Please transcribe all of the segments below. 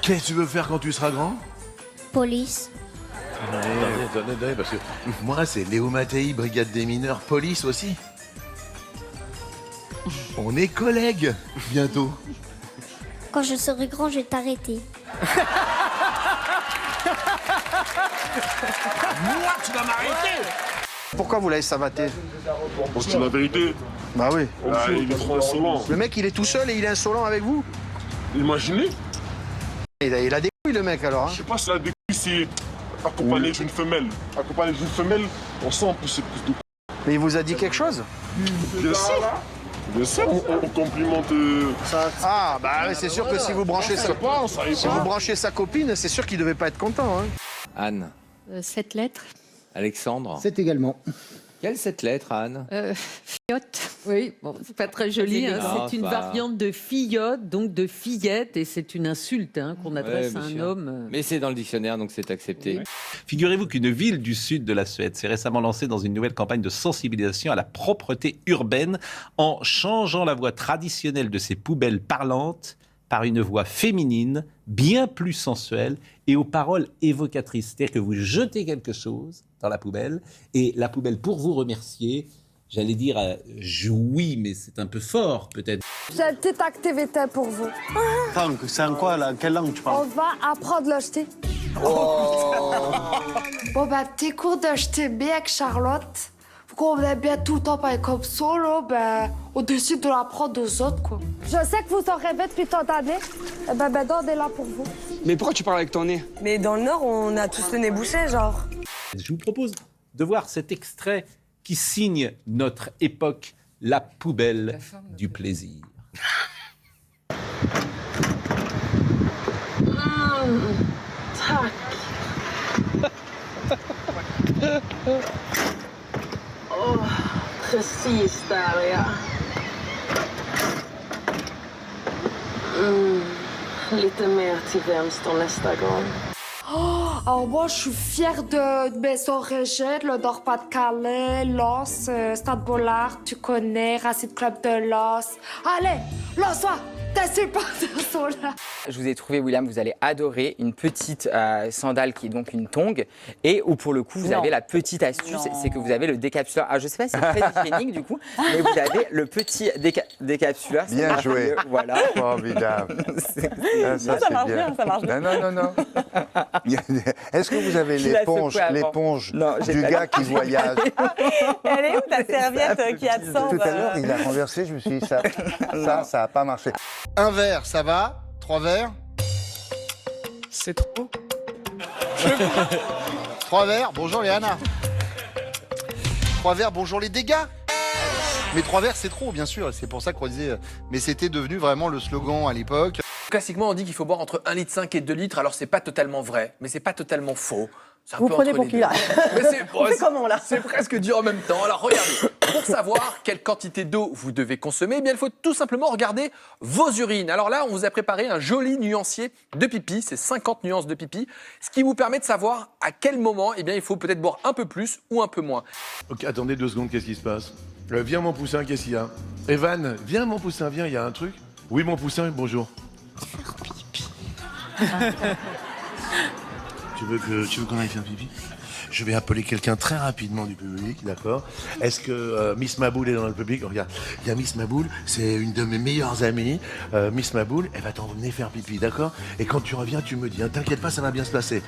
Qu'est-ce que tu veux faire quand tu seras grand? Police. Attendez, parce que moi, c'est Léo Mattei, brigade des mineurs, police aussi. On est collègues, bientôt. Quand je serai grand, je vais t'arrêter. Moi, tu vas m'arrêter! Pourquoi vous l'avez savaté? Parce que c'est la vérité. Bah oui. Ah, il est trop insolent. Le mec, il est tout seul et il est insolent avec vous. Imaginez. Il a des couilles, le mec, alors. Je sais pas si la découille, c'est accompagné d'une femelle. Accompagné d'une femelle, on sent un peu c'est plus de. Mais il vous a dit quelque chose? Bien sûr. Bien sûr, on complimente. Ah, bah c'est sûr que si vous branchez sa copine, c'est sûr qu'il devait pas être content. Hein. Anne. 7 lettres. Alexandre. 7 également. Quelle cette lettre, Anne? Fillette. Oui, bon, c'est pas très joli. Hein. C'est une variante de fillotte, donc de fillette, et c'est une insulte hein, qu'on adresse à un homme. Mais c'est dans le dictionnaire, donc c'est accepté. Figurez-vous qu'une ville du sud de la Suède s'est récemment lancée dans une nouvelle campagne de sensibilisation à la propreté urbaine en changeant la voix traditionnelle de ses poubelles parlantes par une voix féminine, bien plus sensuelle et aux paroles évocatrices. C'est-à-dire que vous jetez quelque chose dans la poubelle et la poubelle, pour vous remercier, j'allais dire jouit, mais c'est un peu fort peut-être. J'ai une petite activité pour vous. Tank, c'est en quoi là? Quelle langue tu On parles? va apprendre le jeter. Bon, bah, petit cours de jeter bien avec Charlotte. Qu'on aime bien tout le temps parler comme ça, là, ben, on décide de l'apprendre aux autres, quoi. Je sais que vous en rêvez depuis tant d'années. Eh ben, on est là pour vous. Mais pourquoi tu parles avec ton nez? Mais dans le Nord, on a tous le nez bouché, genre. Je vous propose de voir cet extrait qui signe notre époque, la poubelle du plaisir. Tack. Oh, precis där, ja. Lite mer till vänster nästa gång. Oh, alors moi, je suis fière de Maison Régène, le Nord-Pas-de-Calais, Lens, Stade Bollard, tu connais, Racing Club de Lens. Allez, lance-toi, t'es supporters sont là. Je vous ai trouvé, William, vous allez adorer une petite sandale qui est donc une tongue et où pour le coup vous avez la petite astuce, c'est que vous avez le décapsuleur. Alors je sais pas si c'est très hygiénique du coup, mais vous avez le petit décapsuleur. Bien joué. Voilà. Formidable. Ça marche bien, ça marche bien. Non. Est-ce que vous avez l'éponge du gars qui voyage? Elle est où ta serviette qui a de sang? Tout à l'heure, il a renversé, je me suis dit, ça n'a pas marché. Un verre, ça va? 3 verres? C'est trop. 3 verres, bonjour Léana. 3 verres, bonjour les dégâts. Mais 3 verres, c'est trop, bien sûr. C'est pour ça qu'on disait. Mais c'était devenu vraiment le slogan à l'époque. Classiquement, on dit qu'il faut boire entre 1,5 litre et 2 litres. Alors, c'est pas totalement vrai, mais c'est pas totalement faux. Vous prenez pour qui là? C'est comment là? C'est presque dur en même temps. Alors, regardez. Pour savoir quelle quantité d'eau vous devez consommer, eh bien, il faut tout simplement regarder vos urines. Alors là, on vous a préparé un joli nuancier de pipi. C'est 50 nuances de pipi. Ce qui vous permet de savoir à quel moment, eh bien, il faut peut-être boire un peu plus ou un peu moins. Ok, attendez 2 secondes, qu'est-ce qui se passe? Viens mon poussin, qu'est-ce qu'il y a? Evan, viens mon poussin, viens, il y a un truc. Oui mon poussin, bonjour. Tu veux qu'on aille faire pipi? Je vais appeler quelqu'un très rapidement du public, d'accord? Est-ce que Miss Maboul est dans le public? Regarde, il y a Miss Maboul, c'est une de mes meilleures amies. Miss Maboul, elle va t'emmener faire pipi, d'accord? Et quand tu reviens, tu me dis, hein, t'inquiète pas, ça va bien se passer.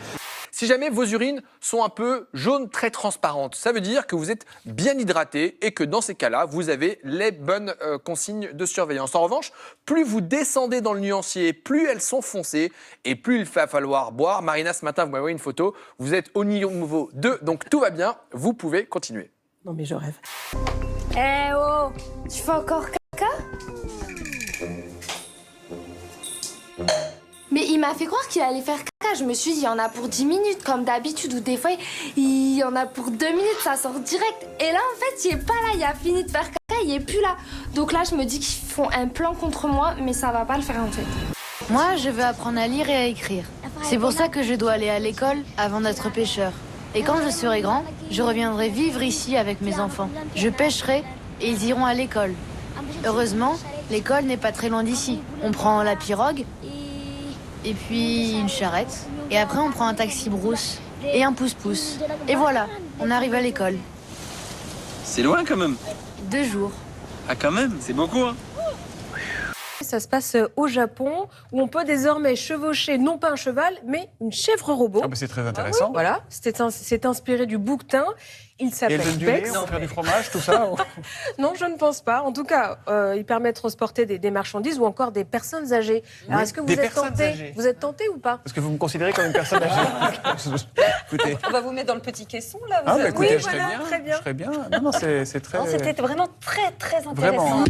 Si jamais vos urines sont un peu jaunes, très transparentes, ça veut dire que vous êtes bien hydraté et que dans ces cas-là, vous avez les bonnes consignes de surveillance. En revanche, plus vous descendez dans le nuancier, plus elles sont foncées et plus il va falloir boire. Marina, ce matin, vous m'avez envoyé une photo, vous êtes au niveau 2, donc tout va bien, vous pouvez continuer. Non mais je rêve. Eh oh, tu fais encore caca? Mais il m'a fait croire qu'il allait faire caca. Je me suis dit, il y en a pour 10 minutes, comme d'habitude, ou des fois, il y en a pour 2 minutes, ça sort direct. Et là, en fait, il est pas là, il a fini de faire caca, il est plus là. Donc là, je me dis qu'ils font un plan contre moi, mais ça va pas le faire, en fait. Moi, je veux apprendre à lire et à écrire. C'est pour ça que je dois aller à l'école avant d'être pêcheur. Et quand je serai grand, je reviendrai vivre ici avec mes enfants. Je pêcherai et ils iront à l'école. Heureusement, l'école n'est pas très loin d'ici. On prend la pirogue et puis une charrette. Et après, on prend un taxi brousse et un pouce-pouce. Et voilà, on arrive à l'école. C'est loin quand même. 2 jours. Ah quand même, c'est beaucoup hein. Ça se passe au Japon, où on peut désormais chevaucher non pas un cheval, mais une chèvre robot. Ah bah c'est très intéressant. Voilà, c'est inspiré du bouquetin. Il Et s'appelle elle donne du Bex. lait, on va faire du fromage, tout ça Non, je ne pense pas. En tout cas, il permet de transporter des marchandises ou encore des personnes âgées. Alors, est-ce que vous êtes tenté? Vous êtes tenté ou pas? Parce que vous me considérez comme une personne âgée. Écoutez. On va vous mettre dans le petit caisson, là. Ah, bah, écoutez, oui, je serais voilà, bien. très bien. Je serais bien. Non, c'est très... C'était vraiment très, très intéressant. Vraiment.